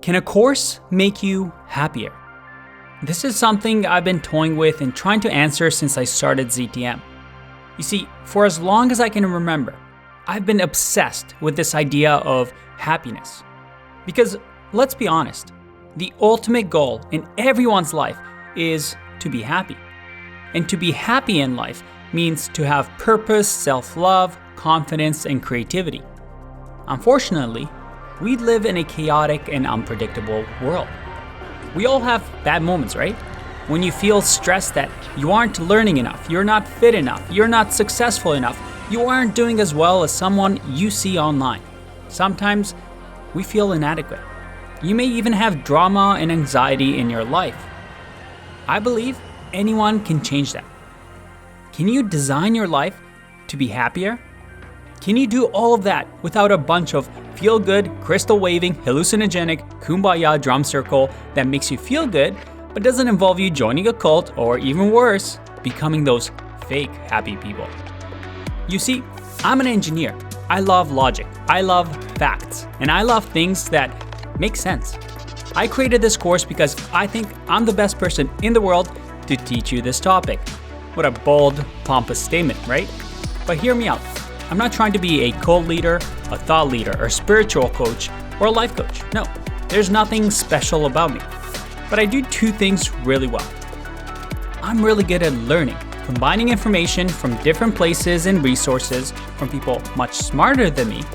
Can a course make you happier? This is something I've been toying with and trying to answer since I started ZTM. You see, for as long as I can remember, I've been obsessed with this idea of happiness. Because let's be honest, the ultimate goal in everyone's life is to be happy. And to be happy in life means to have purpose, self-love, confidence, and creativity. Unfortunately, we live in a chaotic and unpredictable world. We all have bad moments, right? When you feel stressed that you aren't learning enough, you're not fit enough, you're not successful enough, you aren't doing as well as someone you see online. Sometimes we feel inadequate. You may even have drama and anxiety in your life. I believe anyone can change that. Can you design your life to be happier? Can you do all of that without a bunch of feel-good, crystal-waving, hallucinogenic, kumbaya drum circle that makes you feel good, but doesn't involve you joining a cult or even worse, becoming those fake happy people? You see, I'm an engineer. I love logic, I love facts, and I love things that make sense. I created this course because I think I'm the best person in the world to teach you this topic. What a bold, pompous statement, right? But hear me out. I'm not trying to be a cult leader, a thought leader, or spiritual coach, or a life coach. No, there's nothing special about me. But I do two things really well. I'm really good at learning, combining information from different places and resources from people much smarter than me,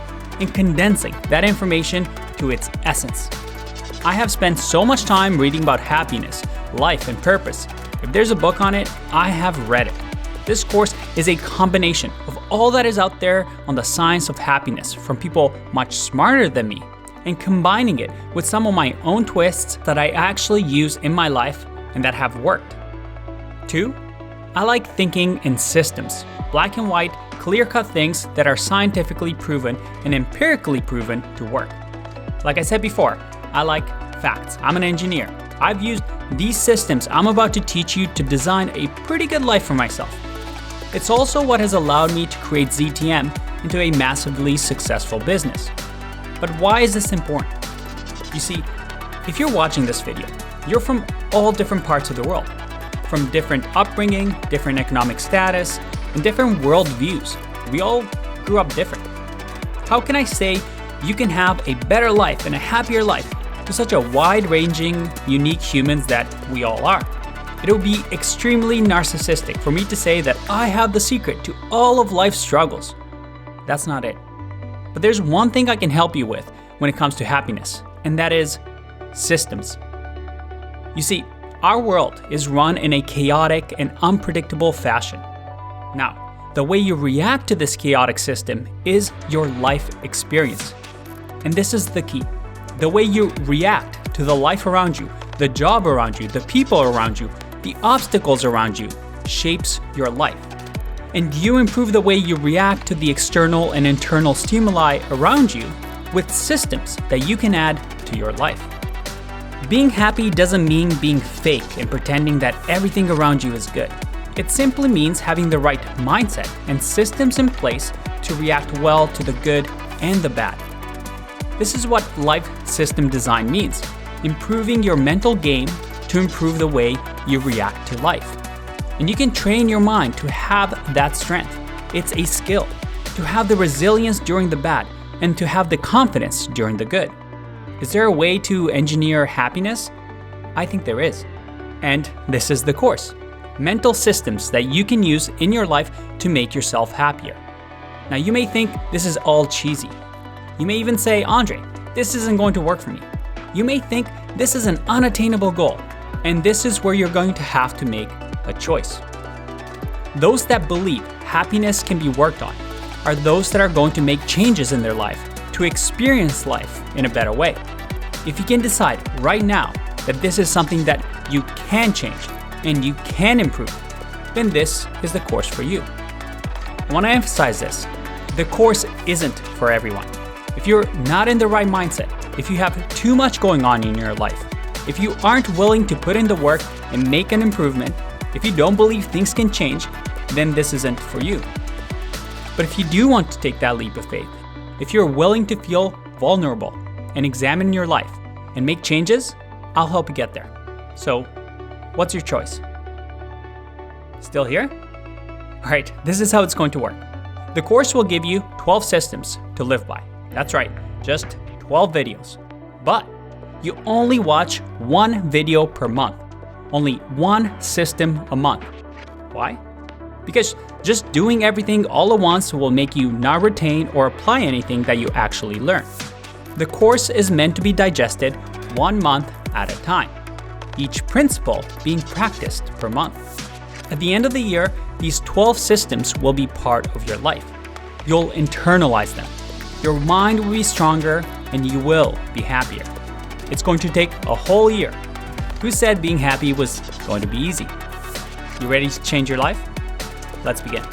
and condensing that information to its essence. I have spent so much time reading about happiness, life, and purpose. If there's a book on it, I have read it. This course is a combination of all that is out there on the science of happiness from people much smarter than me, and combining it with some of my own twists that I actually use in my life and that have worked. 2, I like thinking in systems, black and white, clear-cut things that are scientifically proven and empirically proven to work. Like I said before, I like facts. I'm an engineer. I've used these systems I'm about to teach you to design a pretty good life for myself. It's also what has allowed me to create ZTM into a massively successful business. But why is this important? You see, if you're watching this video, you're from all different parts of the world, from different upbringing, different economic status, and different world views. We all grew up different. How can I say you can have a better life and a happier life to such a wide-ranging, unique humans that we all are? It would be extremely narcissistic for me to say that I have the secret to all of life's struggles. That's not it. But there's one thing I can help you with when it comes to happiness, and that is systems. You see, our world is run in a chaotic and unpredictable fashion. Now, the way you react to this chaotic system is your life experience. And this is the key. The way you react to the life around you, the job around you, the people around you, the obstacles around you shapes your life. And you improve the way you react to the external and internal stimuli around you with systems that you can add to your life. Being happy doesn't mean being fake and pretending that everything around you is good. It simply means having the right mindset and systems in place to react well to the good and the bad. This is what life system design means, improving your mental game to improve the way you react to life. And you can train your mind to have that strength. It's a skill, to have the resilience during the bad and to have the confidence during the good. Is there a way to engineer happiness? I think there is. And this is the course. Mental systems that you can use in your life to make yourself happier. Now you may think this is all cheesy. You may even say, Andre, this isn't going to work for me. You may think this is an unattainable goal, and this is where you're going to have to make a choice. Those that believe happiness can be worked on are those that are going to make changes in their life to experience life in a better way. If you can decide right now that this is something that you can change and you can improve, then this is the course for you. I want to emphasize this. The course isn't for everyone. If you're not in the right mindset, if you have too much going on in your life, if you aren't willing to put in the work and make an improvement, if you don't believe things can change, then this isn't for you. But if you do want to take that leap of faith, if you're willing to feel vulnerable and examine your life, and make changes, I'll help you get there. So, what's your choice? Still here? Alright, this is how it's going to work. The course will give you 12 systems to live by. That's right, just 12 videos. But you only watch one video per month. Only one system a month. Why? Because just doing everything all at once will make you not retain or apply anything that you actually learn. The course is meant to be digested 1 month at a time, each principle being practiced per month. At the end of the year, these 12 systems will be part of your life. You'll internalize them. Your mind will be stronger and you will be happier. It's going to take a whole year. Who said being happy was going to be easy? You ready to change your life? Let's begin.